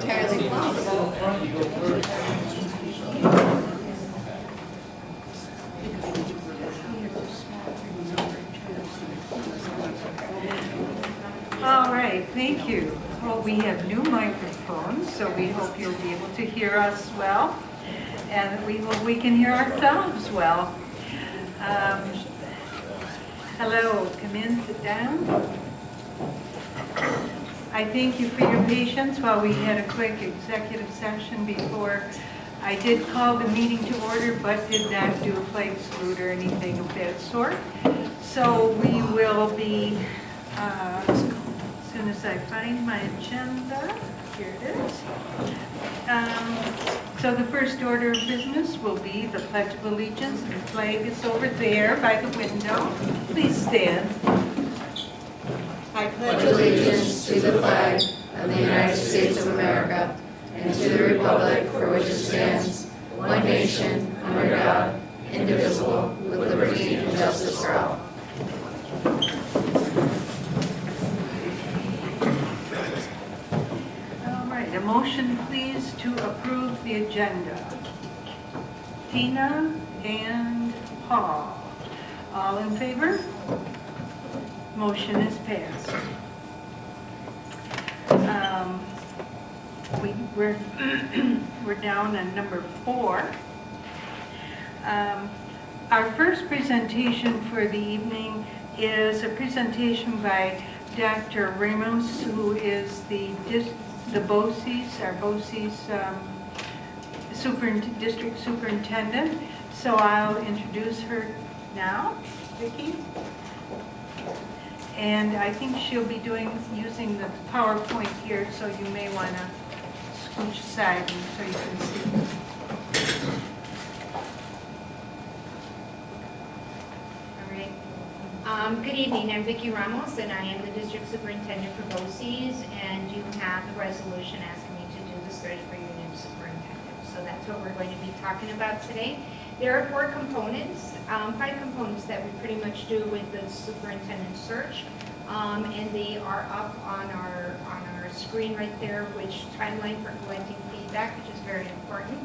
entirely possible. All right, thank you. Well, we have new microphones, so we hope you'll be able to hear us well, and we can hear ourselves well. Hello, come in, sit down. I thank you for your patience while we had a quick executive session before. I did call the meeting to order, but did not do a flag salute or anything of that sort. So we will be, as soon as I find my agenda, here it is. So the first order of business will be the Pledge of Allegiance, and the flag is over there by the window. Please stand. I pledge allegiance to the flag of the United States of America and to the republic for which it stands, one nation, under God, indivisible, with liberty and justice for all. All right, a motion please to approve the agenda. Tina and Paul, all in favor? Motion is passed. We're down on number 4. Our first presentation for the evening is a presentation by Dr. Ramos, who is the BOCES, our BOCES district superintendent. So I'll introduce her now, Vicki. And I think she'll be using the PowerPoint here, so you may want to scooch aside so you can see. All right. Good evening. I'm Vicki Ramos, and I am the district superintendent for BOCES, and you have the resolution asking me to do the search for your new superintendent. So that's what we're going to be talking about today. There are 4 components, 5 components that we pretty much do with the superintendent search, and they are up on our screen right there, which timeline for collecting feedback, which is very important.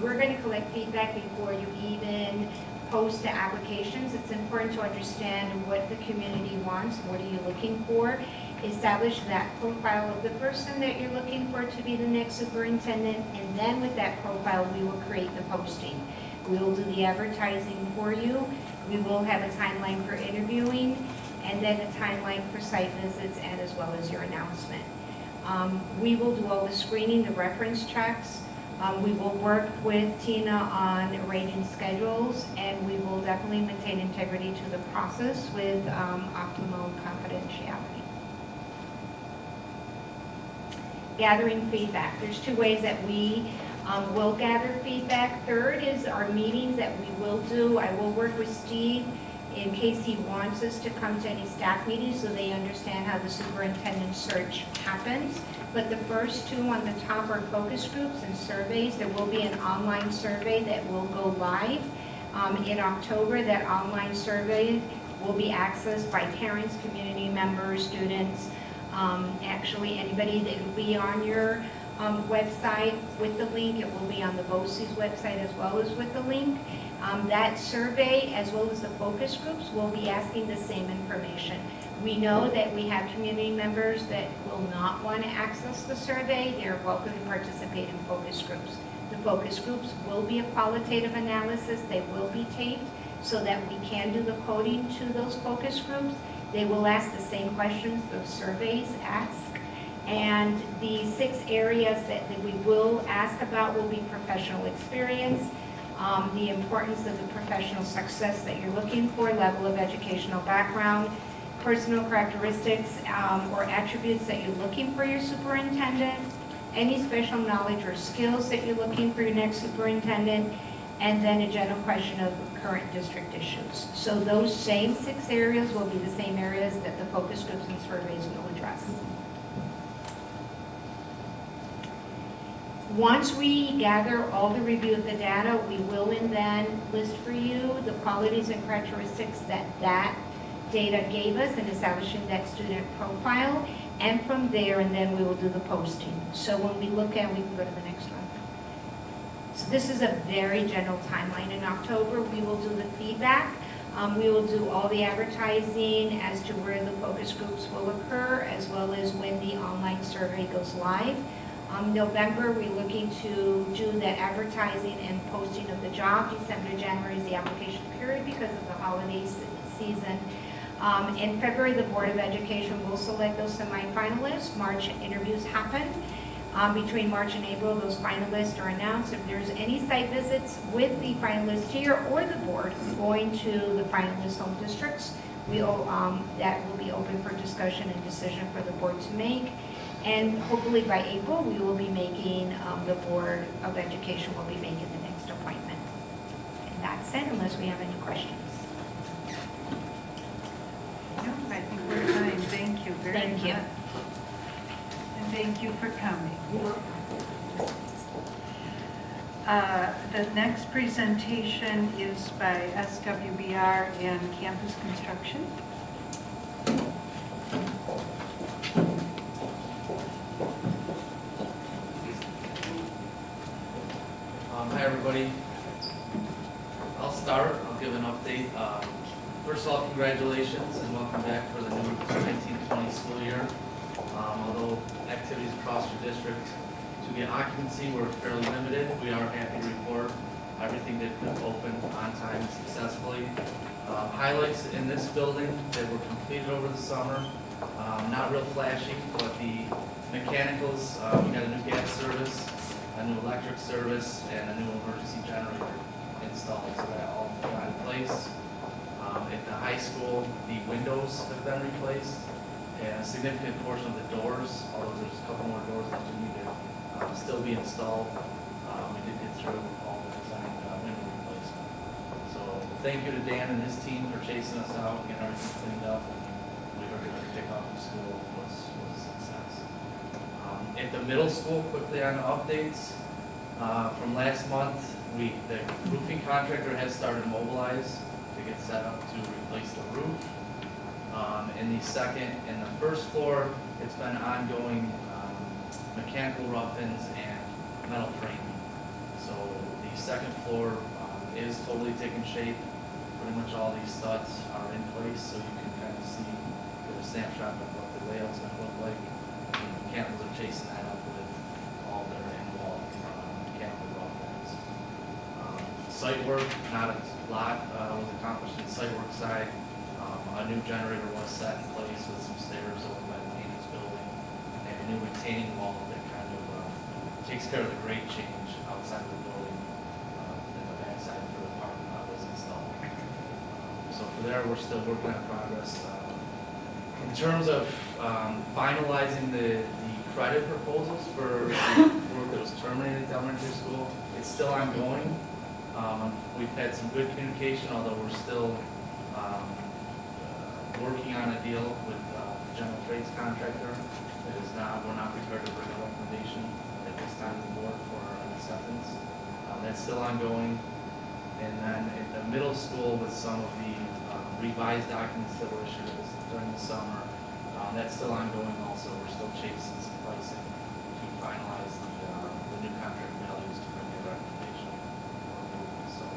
We're going to collect feedback before you even post the applications. It's important to understand what the community wants, what are you looking for, establish that profile of the person that you're looking for to be the next superintendent, and then with that profile we will create the posting. We will do the advertising for you. We will have a timeline for interviewing, and then a timeline for site visits, and as well as your announcement. We will do all the screening, the reference checks. We will work with Tina on rating schedules, and we will definitely maintain integrity to the process with optimal confidentiality. Gathering feedback. There's 2 ways that we will gather feedback. Third is our meetings that we will do. I will work with Steve in case he wants us to come to any staff meetings so they understand how the superintendent search happens. But the first 2 on the top are focus groups and surveys. There will be an online survey that will go live in October. That online survey will be accessed by parents, community members, students, actually anybody that will be on your website with the link. It will be on the BOCES website as well as with the link. That survey, as well as the focus groups, will be asking the same information. We know that we have community members that will not want to access the survey. They're welcome to participate in focus groups. The focus groups will be a qualitative analysis. They will be taped so that we can do the coding to those focus groups. They will ask the same questions those surveys ask. And the 6 areas that we will ask about will be professional experience, the importance of the professional success that you're looking for, level of educational background, personal characteristics or attributes that you're looking for your superintendent, any special knowledge or skills that you're looking for your next superintendent, and then a general question of current district issues. So those same 6 areas will be the same areas that the focus groups and surveys will address. Once we gather all the review of the data, we will then list for you the qualities and characteristics that data gave us in establishing that student profile. And from there, and then we will do the posting. So when we look at, we can go to the next one. So this is a very general timeline. In October, we will do the feedback. We will do all the advertising as to where the focus groups will occur, as well as when the online survey goes live. November, we're looking to do that advertising and posting of the job. December, January is the application period because of the holiday season. In February, the Board of Education will select those semifinalists. March interviews happen. Between March and April, those finalists are announced. If there's any site visits with the finalists here or the board going to the finalist home districts, that will be open for discussion and decision for the board to make. And hopefully by April, we will be making, the Board of Education will be making the next appointment. And that's it, unless we have any questions. No, I think we're fine. Thank you very much. Thank you. And thank you for coming. The next presentation is by SWBR and Campus Construction. Hi everybody. I'll start. I'll give an update. First of all, congratulations and welcome back for the new 1920 school year. Although activities across your district to get occupancy were fairly limited, we are happy to report everything did open on time successfully. Highlights in this building that were completed over the summer, not real flashy, but the mechanicals, we got a new gas service, a new electric service, and a new emergency generator installed, so that all got in place. At the high school, the windows have been replaced, and a significant portion of the doors, although there's a couple more doors that do need to still be installed. We did get through all the design window replacement. So thank you to Dan and his team for chasing us out and getting everything cleaned up. We were going to kick off the school was a success. At the middle school, quickly on the updates, from last month, the roofing contractor has started to mobilize to get set up to replace the roof. In the second and the first floor, it's been ongoing mechanical rough-ins and metal framing. So the second floor is totally taking shape. Pretty much all these studs are in place, so you can kind of see, get a snapshot of what the layout's going to look like. The mechanicals are chasing that up with all their in-wall mechanical rough-ins. Site work, not a lot was accomplished in the site work side. A new generator was set in place with some stairs over by the maintenance building, and a new retaining wall that kind of takes care of the grade change outside of the building in the backside for the parking lot was installed. So for there, we're still working on progress. In terms of finalizing the credit proposals for the work that was terminated at the elementary school, it's still ongoing. We've had some good communication, although we're still working on a deal with the general trades contractor. We're not prepared to bring a recommendation at this time to the board for an acceptance. That's still ongoing. And then at the middle school, with some of the revised documents that were issued during the summer, that's still ongoing also. We're still chasing some pricing to finalize the new contract values to bring a recommendation. So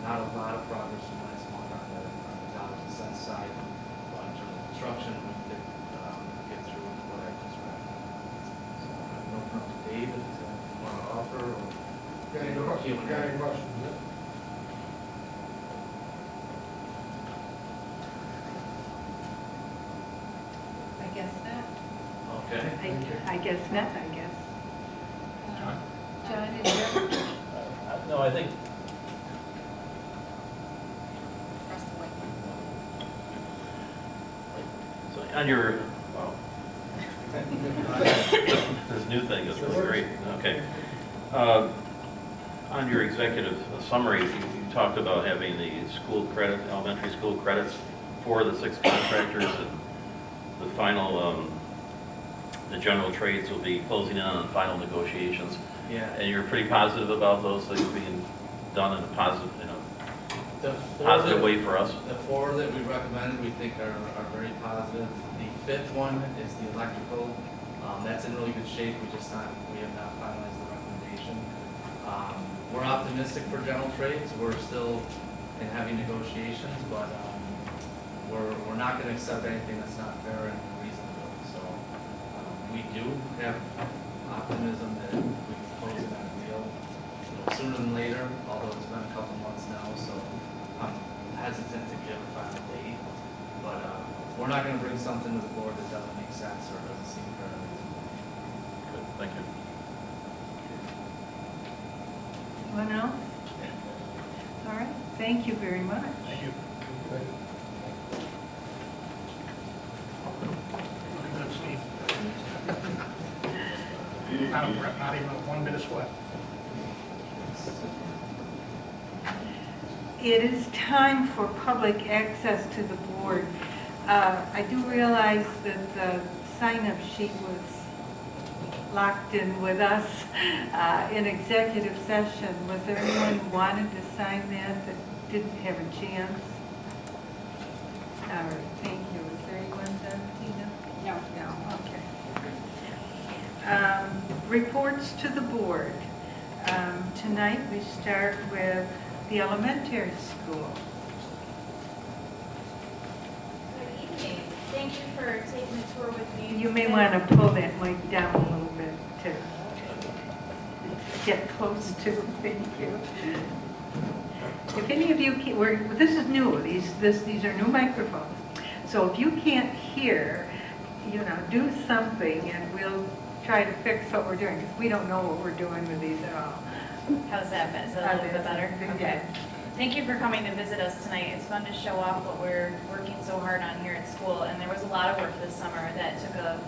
not a lot of progress from last month on the dollars and cents side, but in terms of construction, we did get through what I just read. So I'm going to open up to Dave if you want to offer or Got any questions? I guess not. Okay. I guess not, I guess. John, is there? No, I think, so on your, wow. This new thing is really great, okay. On your executive summary, you talked about having the school credit, elementary school credits for the 6 contractors, and the final, the general trades will be closing in on final negotiations. Yeah. And you're pretty positive about those things being done in a positive, The positive way for us? The 4 that we recommended, we think are very positive. The fifth one is the electrical. That's in really good shape. We have not finalized the recommendation. We're optimistic for general trades. We're still in heavy negotiations, but we're not going to accept anything that's not fair and reasonable. So we do have optimism that we can close it on a deal sooner than later, although it's been a couple months now, so I'm hesitant to give a final date. But we're not going to bring something to the board that doesn't make sense or doesn't seem fair. Good, thank you. Anyone else? All right, thank you very much. Thank you. Looking good, Steve. Not even one bit of sweat. It is time for public access to the board. I do realize that the sign-up sheet was locked in with us in executive session. Was there anyone who wanted to sign that didn't have a chance? All right, thank you. Is there anyone there, Tina? No. No, okay. Reports to the board. Tonight we start with the elementary school. Good evening. Thank you for taking the tour with me. You may want to pull that mic down a little bit to get close to. Thank you. If any of you, this is new. These are new microphones. So if you can't hear, do something, and we'll try to fix what we're doing. Because we don't know what we're doing with these at all. How's that been? Is that a little bit better? Okay. Thank you for coming to visit us tonight. It's fun to show off what we're working so hard on here at school. And there was a lot of work this summer that took a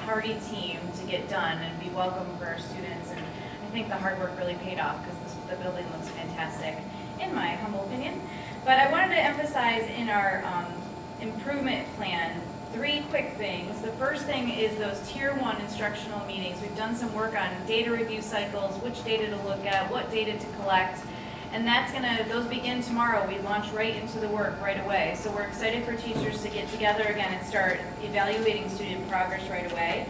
hardy team to get done and be welcome for our students. And I think the hard work really paid off because the building looks fantastic, in my humble opinion. But I wanted to emphasize in our improvement plan 3 quick things. The first thing is those Tier 1 instructional meetings. We've done some work on data review cycles, which data to look at, what data to collect, and those begin tomorrow. We launch right into the work right away. So we're excited for teachers to get together again and start evaluating student progress right away.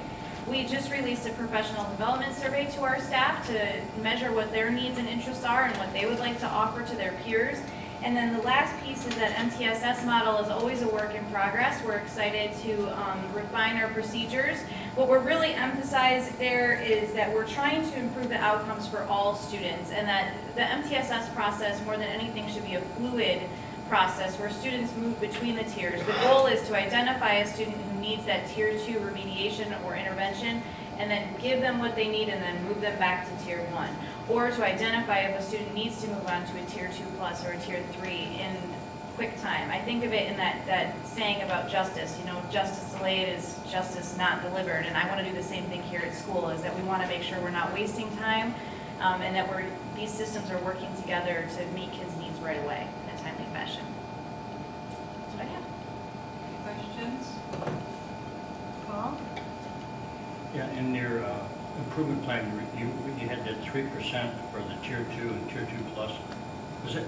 We just released a professional development survey to our staff to measure what their needs and interests are and what they would like to offer to their peers. And then the last piece is that MTSS model is always a work in progress. We're excited to refine our procedures. What we're really emphasizing there is that we're trying to improve the outcomes for all students, and that the MTSS process, more than anything, should be a fluid process where students move between the tiers. The goal is to identify a student who needs that Tier 2 remediation or intervention, and then give them what they need and then move them back to Tier 1. Or to identify if a student needs to move on to a Tier 2 plus or a Tier 3 in quick time. I think of it in that saying about justice, justice delayed is justice not delivered, and I want to do the same thing here at school, is that we want to make sure we're not wasting time and that these systems are working together to meet kids' needs right away in a timely fashion. That's what I have. Questions? Paul? Yeah, in your improvement plan, you had that 3% for the Tier 2 and Tier 2 plus.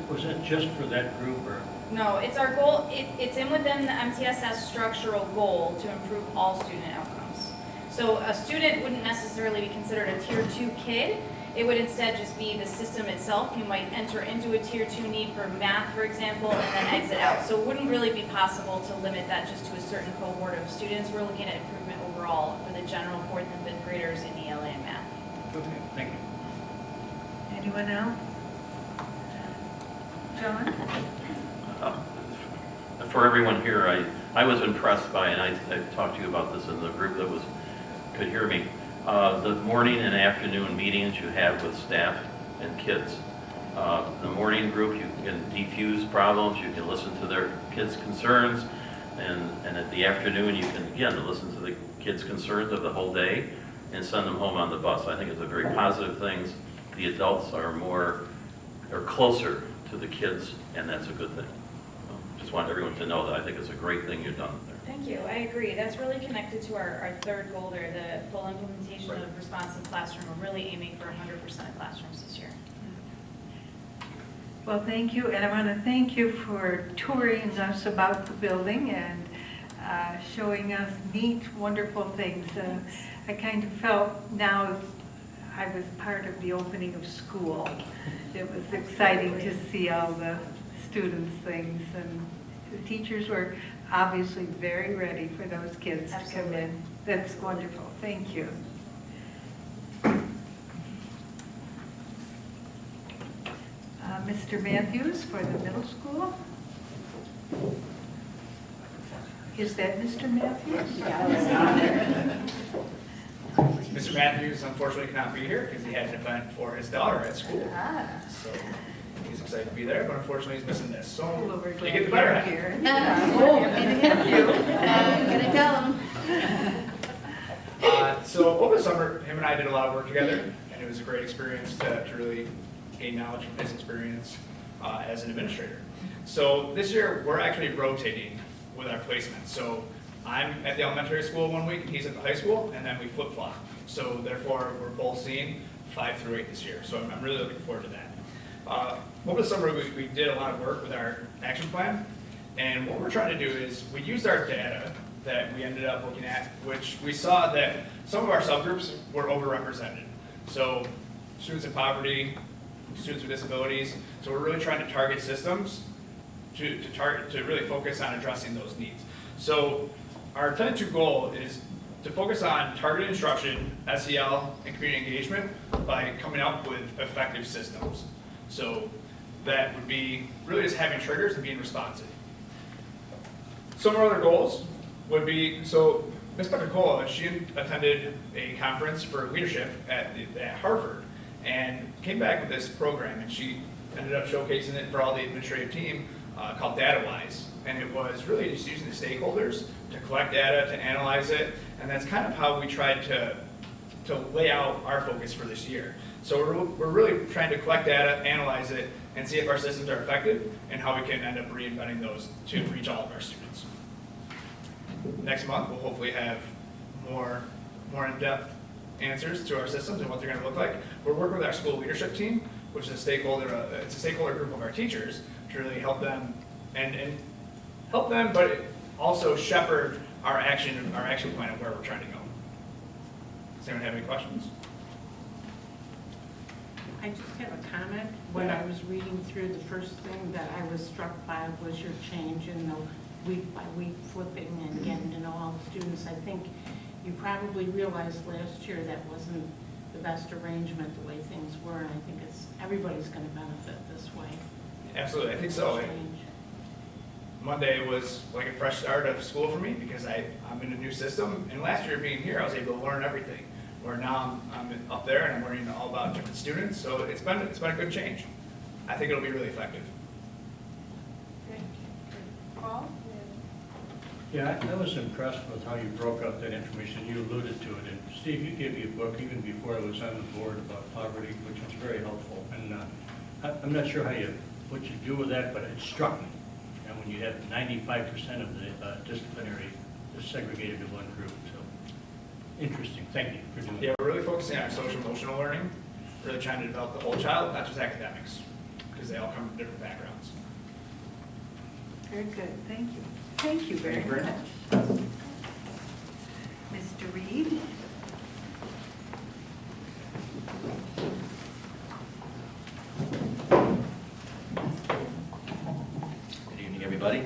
Was that just for that group, or? No, it's our goal. It's within the MTSS structural goal to improve all student outcomes. So a student wouldn't necessarily be considered a Tier 2 kid. It would instead just be the system itself. You might enter into a Tier 2 need for math, for example, and then exit out. So it wouldn't really be possible to limit that just to a certain cohort of students. We're looking at improvement overall for the general 4th and 5th graders in ELA and math. Okay, thank you. Anyone else? John? For everyone here, I was impressed by, and I talked to you about this in the group that could hear me, the morning and afternoon meetings you have with staff and kids. The morning group, you can defuse problems, you can listen to their kids' concerns, and at the afternoon, you can, again, listen to the kids' concerns of the whole day and send them home on the bus. I think it's a very positive thing. The adults are closer to the kids, and that's a good thing. Just want everyone to know that I think it's a great thing you've done there. Thank you. I agree. That's really connected to our 3rd goal there, the full implementation Right. of responsive classroom. We're really aiming for 100% of classrooms this year. Well, thank you, and I want to thank you for touring us about the building, and showing us neat, wonderful things. I kind of felt now I was part of the opening of school. It was exciting to see all the students' things, and the teachers were obviously very ready for those kids to come in. That's wonderful. Thank you. Mr. Matthews for the middle school. Is that Mr. Matthews? Mr. Matthews unfortunately cannot be here because he had an event for his daughter at school. So he's excited to be there, but unfortunately he's missing this. So Well, we're you glad get the you're better half. here. Oh, thank you. I'm gonna tell him. So over the summer, him and I did a lot of work together, and it was a great experience to really gain knowledge from his experience as an administrator. So this year, we're actually rotating with our placement. So I'm at the elementary school one week, and he's at the high school, and then we flip-flop. So therefore, we're both seeing 5 through 8 this year. So I'm really looking forward to that. Over the summer, we did a lot of work with our action plan, and what we're trying to do is we used our data that we ended up looking at, which we saw that some of our subgroups were overrepresented. So students in poverty, students with disabilities. So we're really trying to target systems to really focus on addressing those needs. So our intended to goal is to focus on targeted instruction, SEL, and community engagement by coming up with effective systems. So that would be really just having triggers and being responsive. Some of our other goals would be, so Ms. Petricola, she attended a conference for leadership at Harvard and came back with this program, and she ended up showcasing it for all the administrative team called DataWise. And it was really just using the stakeholders to collect data, to analyze it, and that's kind of how we tried to lay out our focus for this year. So we're really trying to collect data, analyze it, and see if our systems are effective and how we can end up reinventing those to reach all of our students. Next month, we'll hopefully have more in-depth answers to our systems and what they're going to look like. We're working with our school leadership team, which is a stakeholder group of our teachers to really help them and help them, but also shepherd our action plan of where we're trying to go. Does anyone have any questions? I just have a comment. When I was reading through, the first thing that I was struck by was your change in the week-by-week flipping and getting to know all the students. I think you probably realized last year that wasn't the best arrangement, the way things were, and I think everybody's going to benefit this way. Absolutely, I think so. Change. Monday was like a fresh start of school for me because I'm in a new system, and last year being here, I was able to learn everything. Where now I'm up there and I'm learning all about different students, so it's been a good change. I think it'll be really effective. Paul? Yeah, I was impressed with how you broke up that information. You alluded to it. And Steve, you gave me a book even before I was on the board about poverty, which was very helpful. And I'm not sure what you do with that, but it struck me. And when you have 95% of the disciplinary is segregated to one group, so interesting. Thank you for doing that. Yeah, we're really focusing on social emotional learning, really trying to develop the whole child, not just academics, because they all come from different backgrounds. Very good. Thank you. Thank you very Thank you very much. Mr. Reed? Good evening, everybody.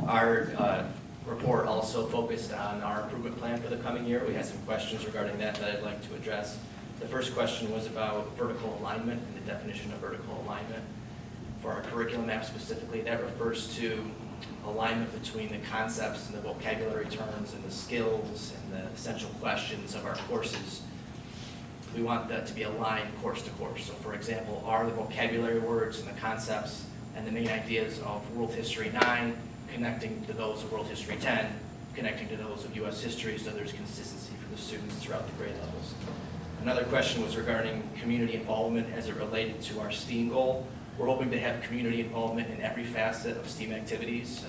Our report also focused on our improvement plan for the coming year. We had some questions regarding that I'd like to address. The first question was about vertical alignment and the definition of vertical alignment. For our curriculum map specifically, that refers to alignment between the concepts and the vocabulary terms and the skills and the essential questions of our courses. We want that to be aligned course to course. So for example, are the vocabulary words and the concepts and the main ideas of World History 9 connecting to those of World History 10, connecting to those of U.S. History, so there's consistency for the students throughout the grade levels. Another question was regarding community involvement as it related to our STEAM goal. We're hoping to have community involvement in every facet of STEAM activities,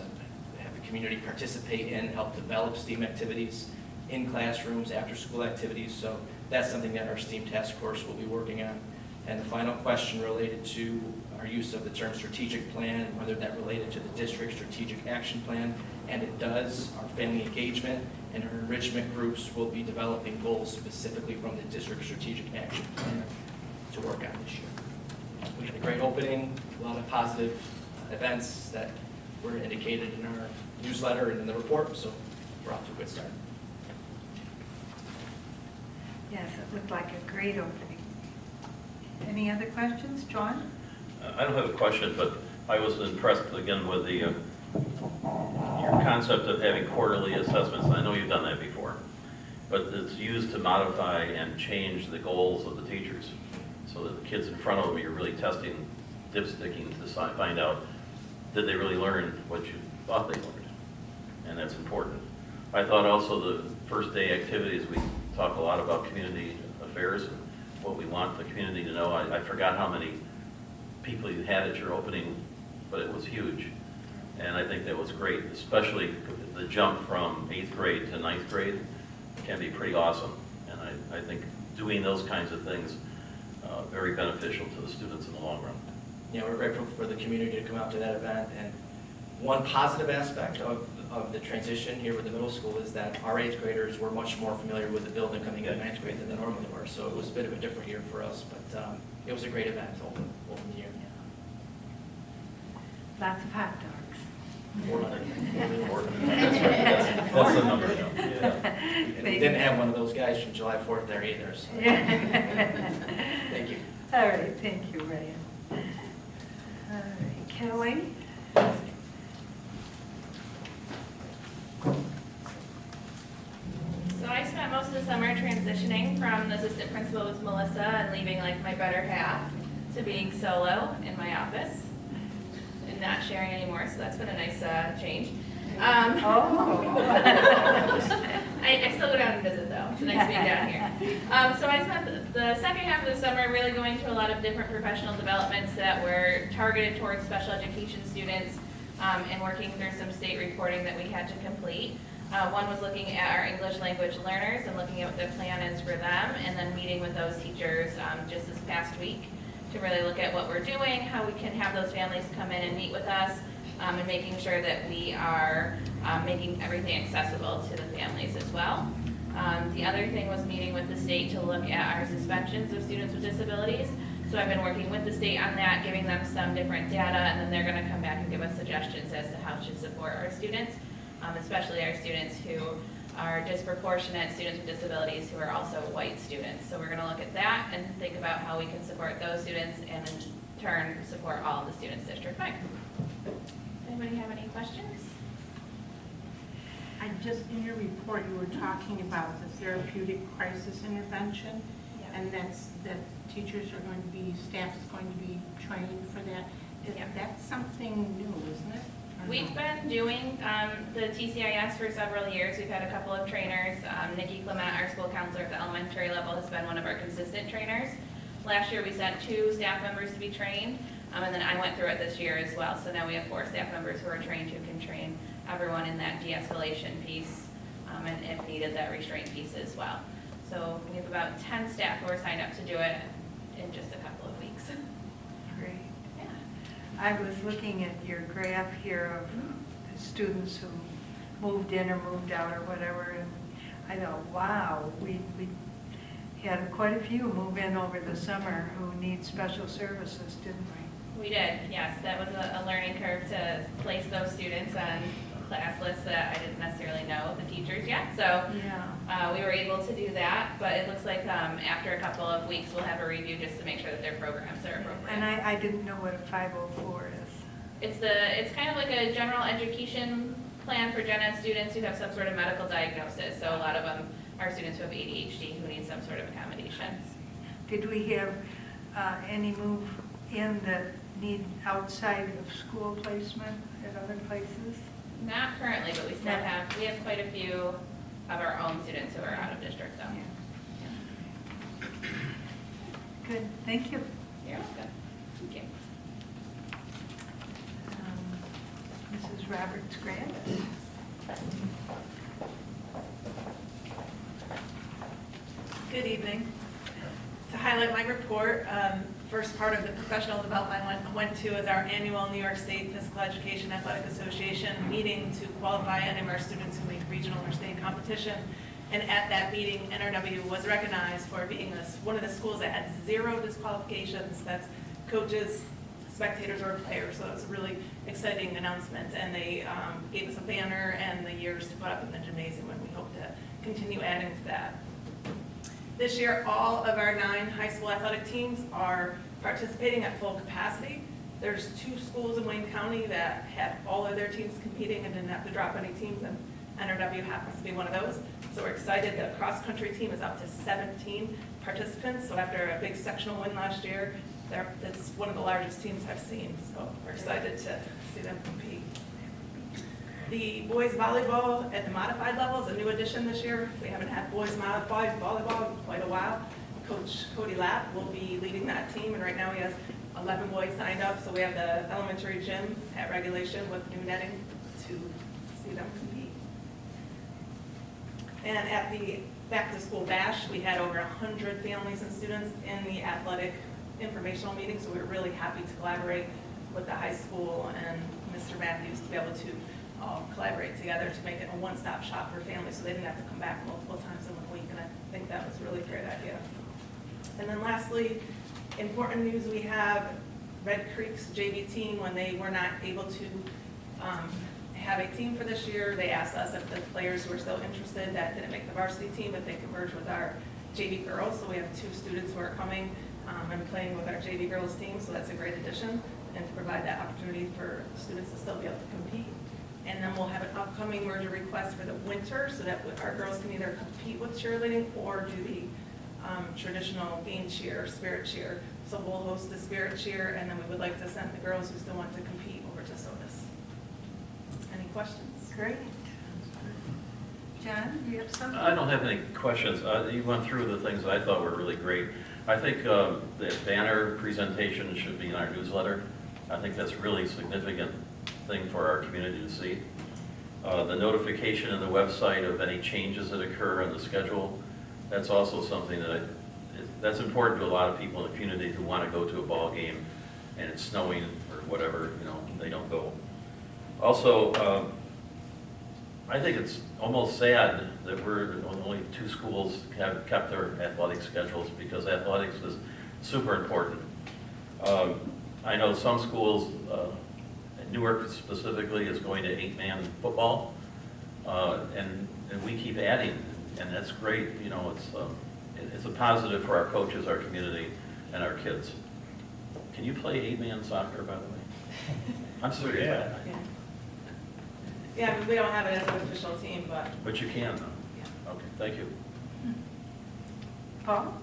have the community participate in, help develop STEAM activities in classrooms, after school activities. So that's something that our STEAM task force will be working on. And the final question related to our use of the term strategic plan, and whether that related to the district strategic action plan. And it does. Our family engagement and our enrichment groups will be developing goals specifically from the district strategic action plan to work on this year. We had a great opening, a lot of positive events that were indicated in our newsletter and in the report, so we're off to a good start. Yes, it looked like a great opening. Any other questions? John? I don't have a question, but I was impressed again with the, your concept of having quarterly assessments. I know you've done that before, but it's used to modify and change the goals of the teachers so that the kids in front of them, you're really testing, dipsticking to find out, did they really learn what you thought they learned? And that's important. I thought also the first day activities, we talk a lot about community affairs and what we want the community to know. I forgot how many people you had at your opening, but it was huge. And I think that was great, especially the jump from 8th grade to 9th grade can be pretty awesome. And I think doing those kinds of things very beneficial to the students in the long run. Yeah, we're grateful for the community to come out to that event. And one positive aspect of the transition here with the middle school is that our 8th graders were much more familiar with the building coming in 9th grade than they normally were. So it was a bit of a different year for us, but it was a great event to open the year. Lots of hot dogs. 400. That's right, that's the number. Yeah. And we didn't have one of those guys from July 4th there either, so. Thank you. All right, thank you, Ryan. All right, Kelly? So I spent most of the summer transitioning from the assistant principal with Melissa and leaving like my better half to being solo in my office and not sharing anymore, so that's been a nice change. I still go down and visit though. It's nice being down here. So I spent the second half of the summer really going to a lot of different professional developments that were targeted towards special education students and working through some state reporting that we had to complete. One was looking at our English language learners and looking at what the plan is for them, and then meeting with those teachers just this past week to really look at what we're doing, how we can have those families come in and meet with us, and making sure that we are making everything accessible to the families as well. The other thing was meeting with the state to look at our suspensions of students with disabilities. So I've been working with the state on that, giving them some different data, and then they're going to come back and give us suggestions as to how to support our students, especially our students who are disproportionate students with disabilities who are also white students. So we're going to look at that and think about how we can support those students and in turn support all of the students district-wide. Anybody have any questions? In your report, you were talking about the therapeutic crisis intervention, and that teachers are going to be, staff is going to be trained for that. That's something new, isn't it? We've been doing the TCIS for several years. We've had a couple of trainers. Nikki Clement, our school counselor at the elementary level, has been one of our consistent trainers. Last year we sent 2 staff members to be trained, and then I went through it this year as well. So now we have 4 staff members who are trained who can train everyone in that de-escalation piece, and if needed, that restraint piece as well. So we have about 10 staff who are signed up to do it in just a couple of weeks. Great. I was looking at your graph here of the students who moved in or moved out or whatever, and I thought, wow, we had quite a few move in over the summer who need special services, didn't we? We did, yes. That was a learning curve to place those students on class lists that I didn't necessarily know the teachers yet. So we were able to do that, but it looks like after a couple of weeks we'll have a review just to make sure that their programs are appropriate. And I didn't know what a 504 is. It's kind of like a general education plan for gen ed students who have some sort of medical diagnosis. So a lot of them are students who have ADHD who need some sort of accommodation. Did we have any move in that need outside of school placement at other places? Not currently, but we have quite a few of our own students who are out of district though. Yeah. Good, thank you. You're welcome. Thank you. Mrs. Roberts-Grandis. Good evening. To highlight my report, first part of the professional development I went to is our annual New York State Physical Education Athletic Association meeting to qualify any of our students who make regional or state competition. And at that meeting, NRW was recognized for being one of the schools that had 0 disqualifications. That's coaches, spectators, or players. So it was a really exciting announcement. And they gave us a banner and the years to put up in the gymnasium, and we hope to continue adding to that. This year, all of our 9 high school athletic teams are participating at full capacity. There's 2 schools in Wayne County that had all of their teams competing and didn't have to drop any teams, and NRW happens to be one of those. So we're excited. The cross-country team is up to 17 participants. So after a big sectional win last year, it's one of the largest teams I've seen. So we're excited to see them compete. The boys volleyball at the modified level is a new addition this year. We haven't had boys modified volleyball in quite a while. Coach Cody Lapp will be leading that team, and right now he has 11 boys signed up. So we have the elementary gym at regulation with new netting to see them compete. And at the back-to-school bash, we had over 100 families and students in the athletic informational meeting, so we were really happy to collaborate with the high school and Mr. Matthews to be able to collaborate together to make it a one-stop shop for families, so they didn't have to come back multiple times in 1 week, and I think that was a really great idea. And then lastly, important news, we have Red Creek's JV team, when they were not able to have a team for this year, they asked us if the players who were still interested that didn't make the varsity team, if they could merge with our JV girls. So we have 2 students who are coming and playing with our JV girls team, so that's a great addition, and to provide that opportunity for students to still be able to compete. And then we'll have an upcoming merger request for the winter, so that our girls can either compete with cheerleading or do the traditional game cheer or spirit cheer. So we'll host the spirit cheer, and then we would like to send the girls who still want to compete over to SOTUS. Any questions? Great. John, do you have something? I don't have any questions. You went through the things I thought were really great. I think the banner presentation should be in our newsletter. I think that's really significant thing for our community to see. The notification in the website of any changes that occur in the schedule, that's also something that's important to a lot of people in the community who want to go to a ball game and it's snowing or whatever, they don't go. Also, I think it's almost sad that we're only 2 schools have kept their athletic schedules, because athletics is super important. I know some schools, Newark specifically, is going to 8-man football, and we keep adding, and that's great. It's a positive for our coaches, our community, and our kids. Can you play 8-man soccer, by the way? I'm serious. Yeah. Yeah, I mean, we don't have it as an official team, but. But you can, though. Yeah. Okay, thank you. Paul?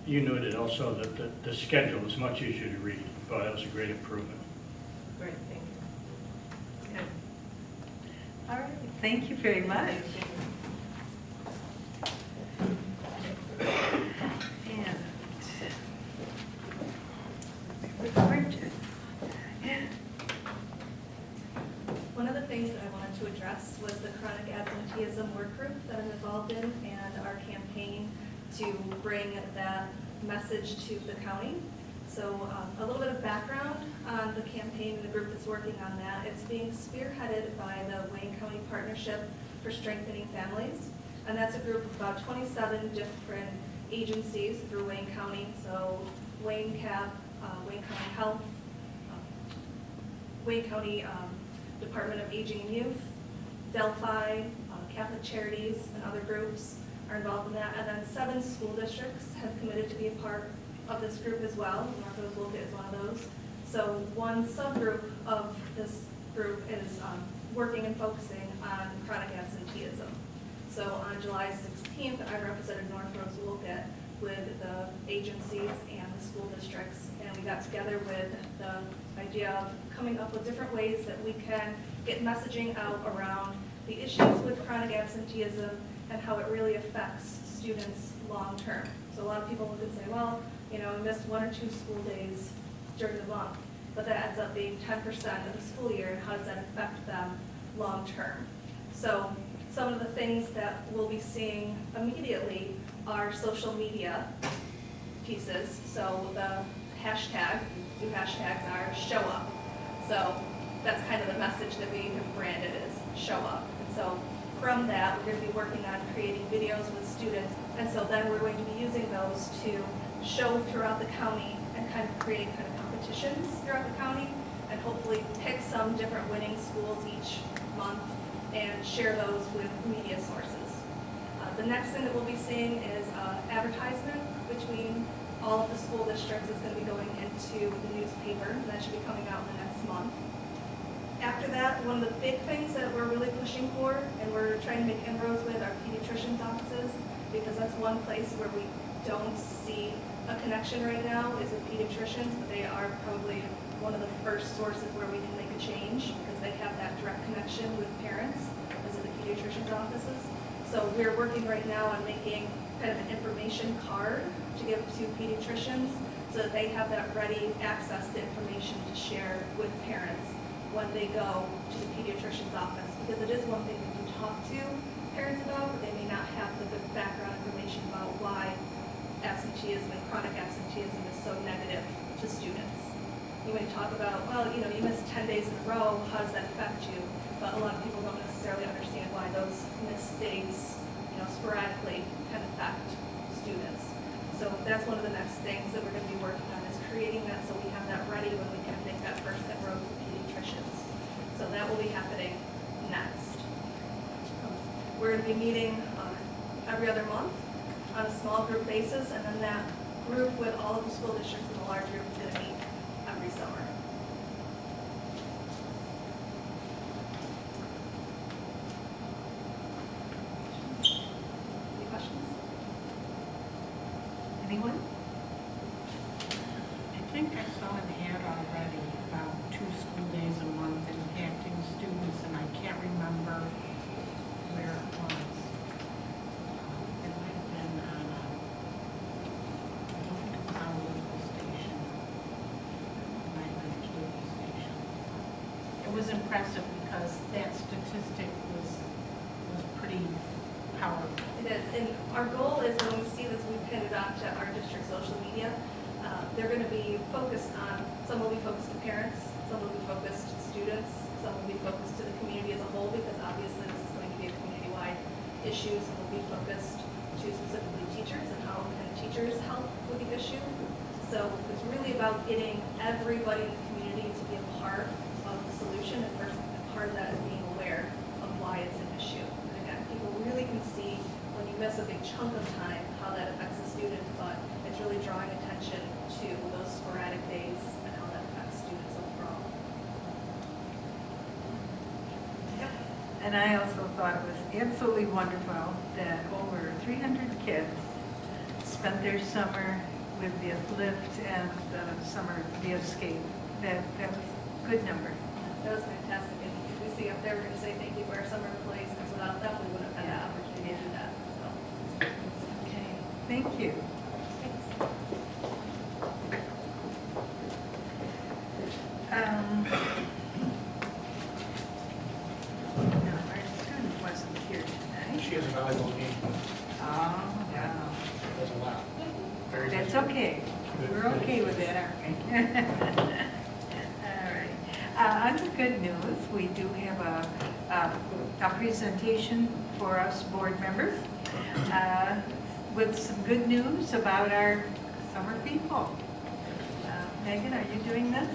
You noted also that the schedule is much easier to read. Oh, that was a great improvement. Great, thank you. Good. All right, thank you very much. And Bridget. One of the things that I wanted to address was the chronic absenteeism work group that I'm involved in, and our campaign to bring that message to the county. So a little bit of background on the campaign and the group that's working on that. It's being spearheaded by the Wayne County Partnership for Strengthening Families, and that's a group of about 27 different agencies through Wayne County. So Wayne CAP, Wayne County Health, Wayne County Department of Aging and Youth, Delphi, Catholic Charities, and other groups are involved in that. And then 7 school districts have committed to be a part of this group as well. North Rose-Wolcott is one of those. So one subgroup of this group is working and focusing on chronic absenteeism. So on July 16th, I represented North Rose-Wolcott with the agencies and the school districts, and we got together with the idea of coming up with different ways that we can get messaging out around the issues with chronic absenteeism and how it really affects students long-term. So a lot of people look and say, well, we missed 1 or 2 school days during the month, but that ends up being 10% of the school year, and how does that affect them long-term? So some of the things that we'll be seeing immediately are social media pieces. So the hashtag, two hashtags are show up. So that's kind of the message that we have branded is show up. And so from that, we're going to be working on creating videos with students. And so then we're going to be using those to show throughout the county and kind of create kind of competitions throughout the county and hopefully pick some different winning schools each month and share those with media sources. The next thing that we'll be seeing is advertisement between all of the school districts is going to be going into the newspaper, and that should be coming out in the next month. After that, one of the big things that we're really pushing for, and we're trying to make inroads with, are pediatricians' offices, because that's one place where we don't see a connection right now is with pediatricians, but they are probably one of the first sources where we can make a change, because they have that direct connection with parents, as in the pediatricians' offices. So we're working right now on making kind of an information card to give to pediatricians so that they have that ready access to information to share with parents when they go to the pediatrician's office. Because it is one thing we can talk to parents about, but they may not have the good background information about why absenteeism and chronic absenteeism is so negative to students. You may talk about, well, you missed 10 days in a row, how does that affect you? But a lot of people don't necessarily understand why those missed days, sporadically can affect students. So that's one of the next things that we're going to be working on is creating that so we have that ready when we can make that first inroad with pediatricians. So that will be happening next. We're going to be meeting every other month on a small group basis, and then that group with all of the school districts in the large group is going to meet every summer. Anyone? I think I saw an ad already about 2 school days a month impacting students, and I can't remember where it was. It might have been on, I don't think it was on a local station. It might have been a cable station. It was impressive because that statistic was pretty powerful. It is, and our goal is when we see this, we pin it onto our district social media. They're going to be focused on, some will be focused to parents, some will be focused to students, some will be focused to the community as a whole, because obviously this is going to be a community-wide issue, some will be focused to specifically teachers and how can teachers help with the issue. So it's really about getting everybody in the community to be a part of the solution, and first part of that is being aware of why it's an issue. And again, people really can see when you miss a big chunk of time how that affects the student, but it's really drawing attention to those sporadic days and how that affects students overall. Yep. And I also thought it was absolutely wonderful that over 300 kids spent their summer with the Lift and the summer the Escape. That was a good number. That was fantastic. And if we see up there, we're going to say thank you for our summer employees, because without them, we wouldn't have had that opportunity to do that. So. Okay, thank you. No, our student wasn't here tonight. She has a valuable game. Oh, wow. Does a lot. Very That's good. okay. We're okay with that, aren't we? All right. On the good news, we do have a presentation for us board members with some good news about our summer people. Megan, are you doing this?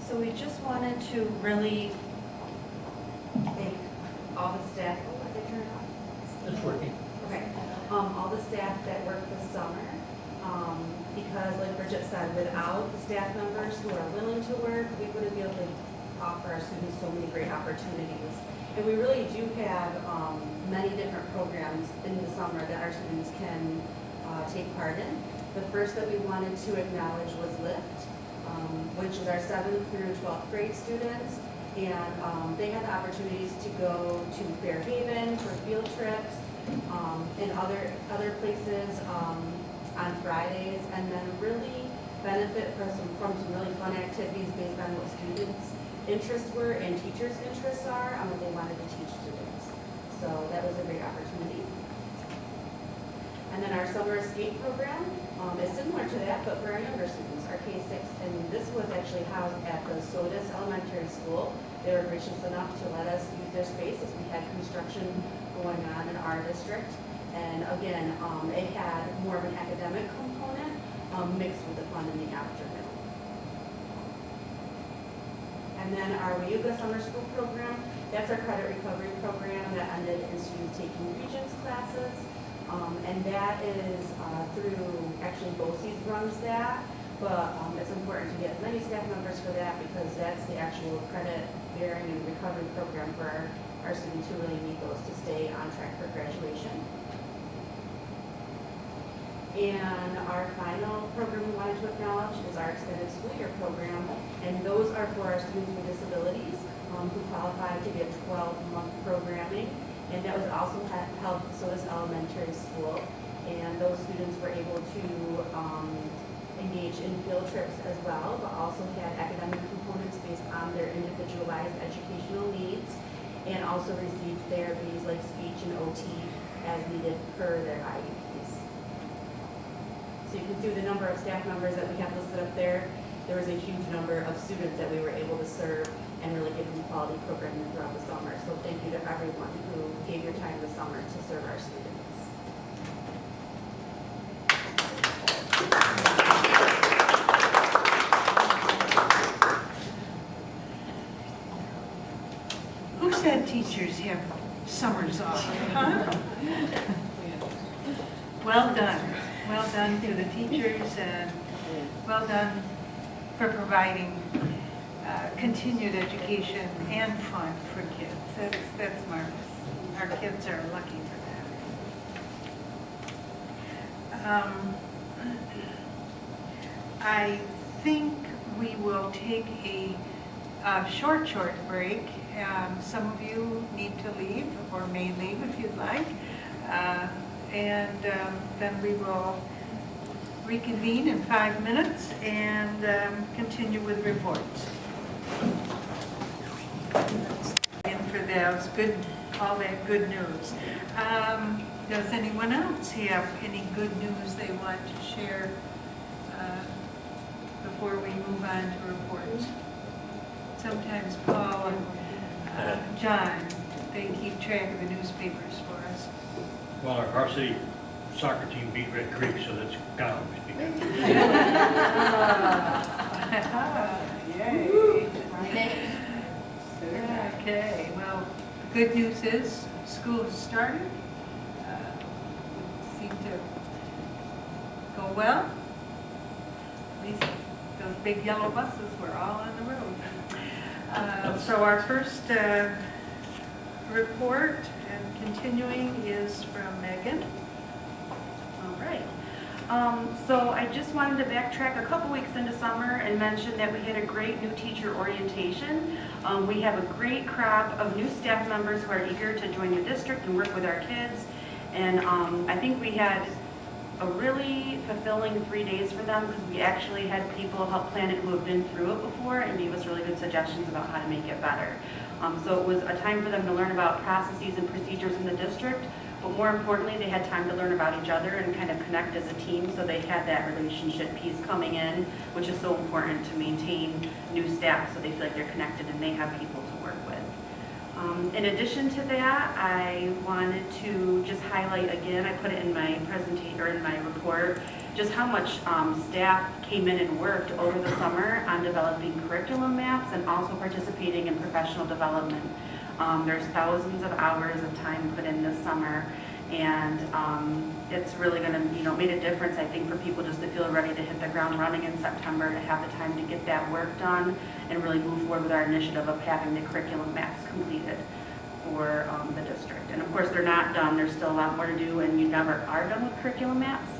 So we just wanted to really thank all the staff. Oh, did they turn it off? It's working. Okay. All the staff that worked this summer, because like Bridget said, without the staff members who are willing to work, we wouldn't be able to offer our students so many great opportunities. And we really do have many different programs in the summer that our students can take part in. The first that we wanted to acknowledge was Lift, which is our 7th through 12th grade students. And they had the opportunities to go to Fairhaven for field trips and other places on Fridays, and then really benefit from some really fun activities based on what students interests were and teachers' interests are on what they wanted to teach students. So that was a great opportunity. And then our summer escape program is similar to that, but for our younger students, our K-6. And this was actually housed at the Sodas Elementary School. They were gracious enough to let us use their space as we had construction going on in our district. And again, it had more of an academic component mixed with the fun in the afternoon. And then our Wayuga Summer School program, that's our credit recovery program that ended in students taking Regents classes. And that is through, actually BOCES runs that, but it's important to get many staff members for that because that's the actual credit bearing and recovery program for our students who really need those to stay on track for graduation. And our final program we wanted to acknowledge is our extended school year program, and those are for our students with disabilities who qualify to get 12-month programming. And that was also held at Sodas Elementary School. And those students were able to engage in field trips as well, but also had academic components based on their individualized educational needs, and also received therapies like speech and OT as needed per their IEPs. So you can see the number of staff members that we have listed up there. There was a huge number of students that we were able to serve and really give them quality programming throughout the summer. So thank you to everyone who gave your time this summer to serve our students. Who said teachers have summers off, huh? Well done. Well done to the teachers, and well done for providing continued education and fun for kids. That's marvelous. Our kids are lucky for that. I think we will take a short break. Some of you need to leave or may leave if you'd like. And then we will reconvene in 5 minutes and continue with reports. And for those good, all that good news. Does anyone else have any good news they want to share before we move on to reports? Sometimes Paul and John, they keep track of the newspapers for us. Well, our varsity soccer team beat Red Creek, so that's gone. Yay. Okay, well, good news is school has started. Seemed to go well. At least those big yellow buses were all on the road. So our first report and continuing is from Megan. All right. So I just wanted to backtrack a couple weeks into summer and mention that we had a great new teacher orientation. We have a great crop of new staff members who are eager to join the district and work with our kids. And I think we had a really fulfilling 3 days for them because we actually had people help plan it who have been through it before and gave us really good suggestions about how to make it better. So it was a time for them to learn about processes and procedures in the district, but more importantly, they had time to learn about each other and kind of connect as a team, so they had that relationship piece coming in, which is so important to maintain new staff so they feel like they're connected and they have people to work with. In addition to that, I wanted to just highlight again, I put it in my presentation or in my report, just how much staff came in and worked over the summer on developing curriculum maps and also participating in professional development. There's thousands of hours of time put in this summer, and it's really going to, made a difference, I think, for people just to feel ready to hit the ground running in September, to have the time to get that work done and really move forward with our initiative of having the curriculum maps completed for the district. And of course, they're not done. There's still a lot more to do, and you never are done with curriculum maps,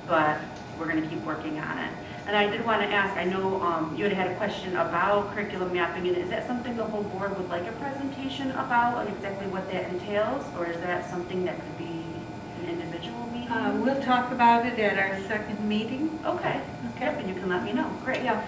but we're going to keep working on it. And I did want to ask, I know you had a question about curriculum mapping, and is that something the whole board would like a presentation about, and exactly what that entails, or is that something that could be an individual meeting? We'll talk about it at our second meeting. Okay. Yep, and you can let me know. Great. Yeah.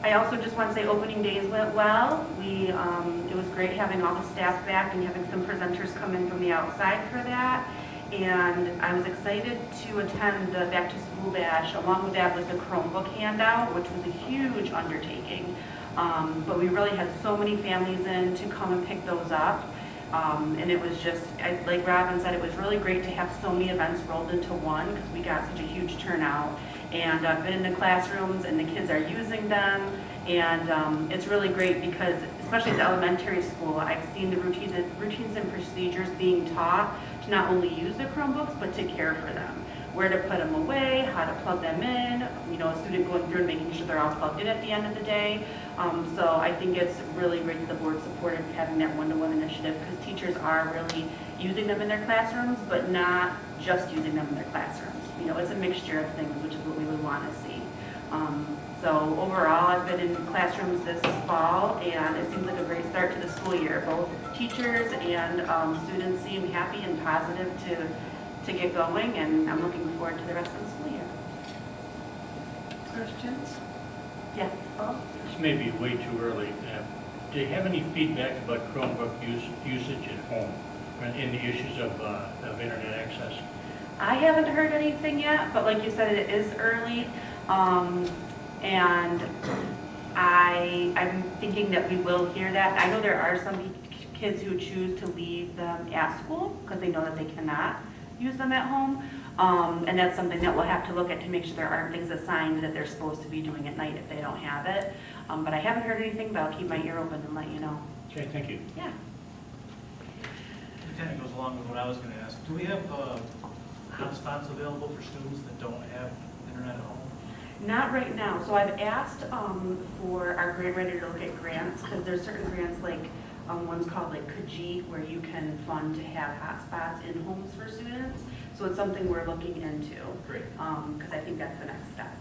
I also just want to say opening days went well. It was great having all the staff back and having some presenters come in from the outside for that. And I was excited to attend the back to school bash. Along with that was the Chromebook handout, which was a huge undertaking. But we really had so many families in to come and pick those up. And it was just, like Robin said, it was really great to have so many events rolled into one because we got such a huge turnout. And I've been in the classrooms and the kids are using them. And it's really great because, especially at the elementary school, I've seen the routines and procedures being taught to not only use the Chromebooks, but to care for them. Where to put them away, how to plug them in, you know, a student going through and making sure they're all plugged in at the end of the day. So I think it's really great that the board supported having that one-to-one initiative because teachers are really using them in their classrooms, but not just using them in their classrooms. You know, it's a mixture of things, which is what we would want to see. So overall, I've been in classrooms this fall, and it seems like a great start to the school year. Both teachers and students seem happy and positive to get going, and I'm looking forward to the rest of the school year. Questions? Yes, Paul? This may be way too early. Do you have any feedback about Chromebook usage at home and the issues of internet access? I haven't heard anything yet, but like you said, it is early. And I'm thinking that we will hear that. I know there are some kids who choose to leave them at school because they know that they cannot use them at home. And that's something that we'll have to look at to make sure there aren't things assigned that they're supposed to be doing at night if they don't have it. But I haven't heard anything, but I'll keep my ear open and let you know. Okay, thank you. Yeah. It kind of goes along with what I was going to ask. Do we have hotspots available for students that don't have internet at home? Not right now. So I've asked for our grant writer to look at grants because there's certain grants like one's called like Kajit where you can fund to have hotspots in homes for students. So it's something we're looking into. Great. Because I think that's the next step.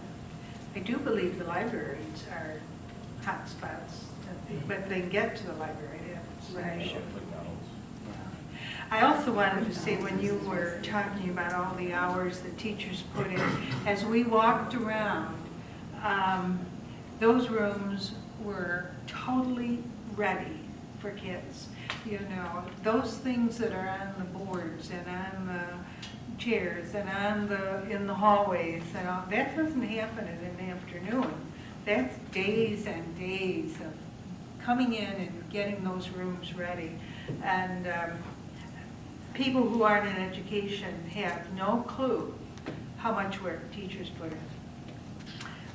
I do believe the libraries are hotspots, but they get to the library. That's an issue. I also wanted to say, when you were talking about all the hours that teachers put in, as we walked around, those rooms were totally ready for kids. You know, those things that are on the boards and on the chairs and in the hallways and all, that doesn't happen in an afternoon. That's days and days of coming in and getting those rooms ready. And people who aren't in education have no clue how much work teachers put in.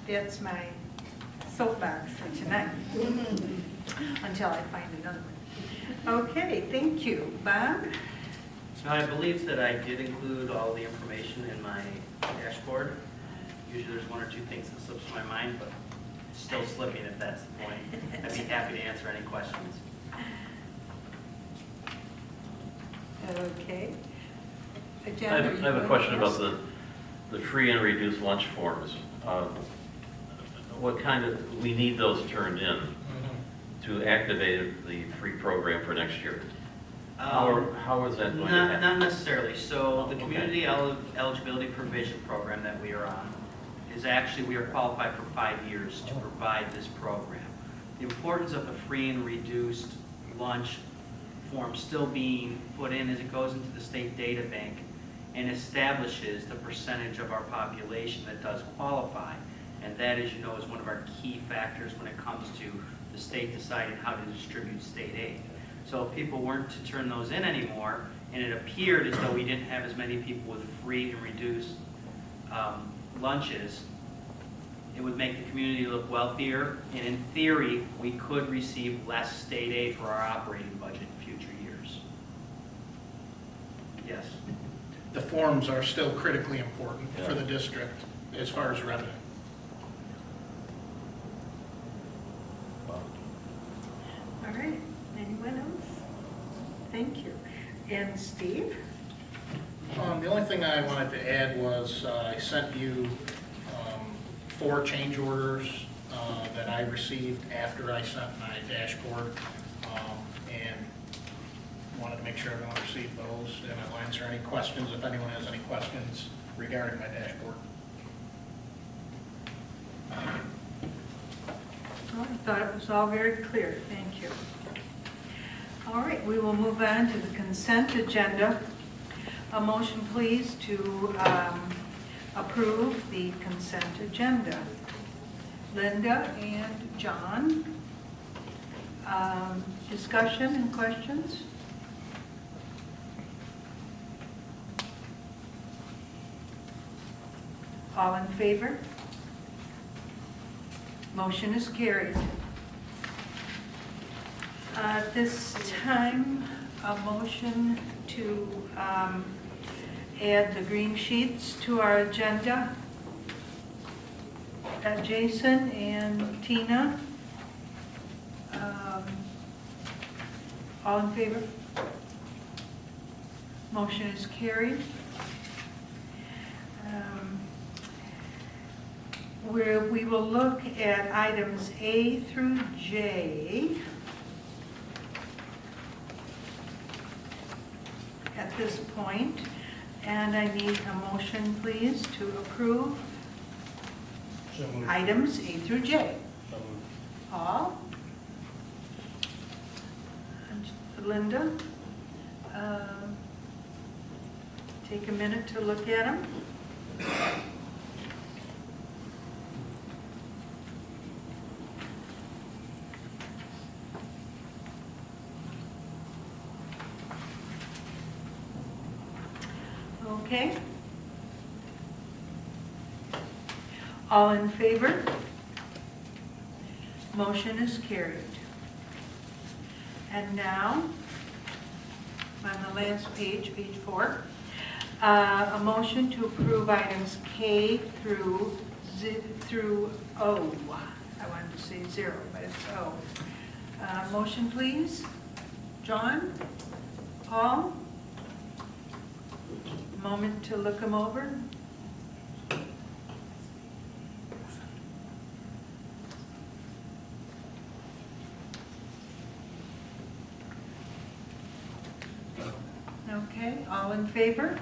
That's my soapbox for tonight, until I find another one. Okay, thank you. Bob? Now, I believe that I did include all the information in my dashboard. Usually there's one or two things that slips my mind, but it's still slipping if that's the point. I'd be happy to answer any questions. Okay. I have a question about the free and reduced lunch forms. What kind of, we need those turned in to activate the free program for next year. How is that going to happen? Not necessarily. So the Okay. community eligibility provision program that we are on is actually, we are qualified for 5 years to provide this program. The importance of the free and reduced lunch form still being put in as it goes into the state data bank and establishes the percentage of our population that does qualify. And that, as you know, is one of our key factors when it comes to the state deciding how to distribute state aid. So if people weren't to turn those in anymore, and it appeared as though we didn't have as many people with free and reduced lunches, it would make the community look wealthier, and in theory, we could receive less state aid for our operating budget in future years. Yes. The forms are still critically important for the district as far as revenue. All right, anyone else? Thank you. And Steve? The only thing I wanted to add was I sent you 4 change orders that I received after I sent my dashboard, and wanted to make sure everyone received those, and I'll answer any questions if anyone has any questions regarding my dashboard. Well, I thought it was all very clear. Thank you. All right, we will move on to the consent agenda. A motion, please, to approve the consent agenda. Linda and John. Discussion and questions? All in favor? Motion is carried. At this time, a motion to add the green sheets to our agenda. Jason and Tina. All in favor? Motion is carried. We will look at items A through J at this point, and I need a motion, please, to approve So moved. items A through J. So moved. Paul? Linda? Take a minute to look at them. Okay. All in favor? Motion is carried. And now, on the last page, page 4, a motion to approve items K through O. I wanted to say 0, but it's O. Motion, please. John? Paul? Moment to look them over. Okay, all in favor?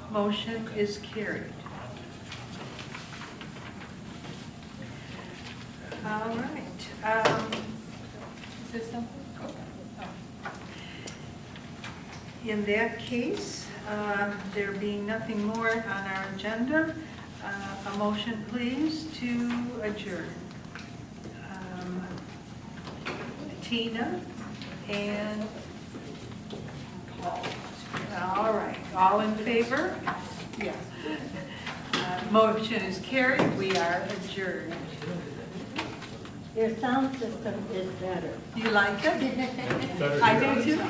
Motion is carried. All right. Is there something? In that case, there being nothing more on our agenda, a motion please to adjourn. Tina and Paul. All right, all in favor? Yes. Motion is carried. We are adjourned. Your sound system is better. You like it? I do too.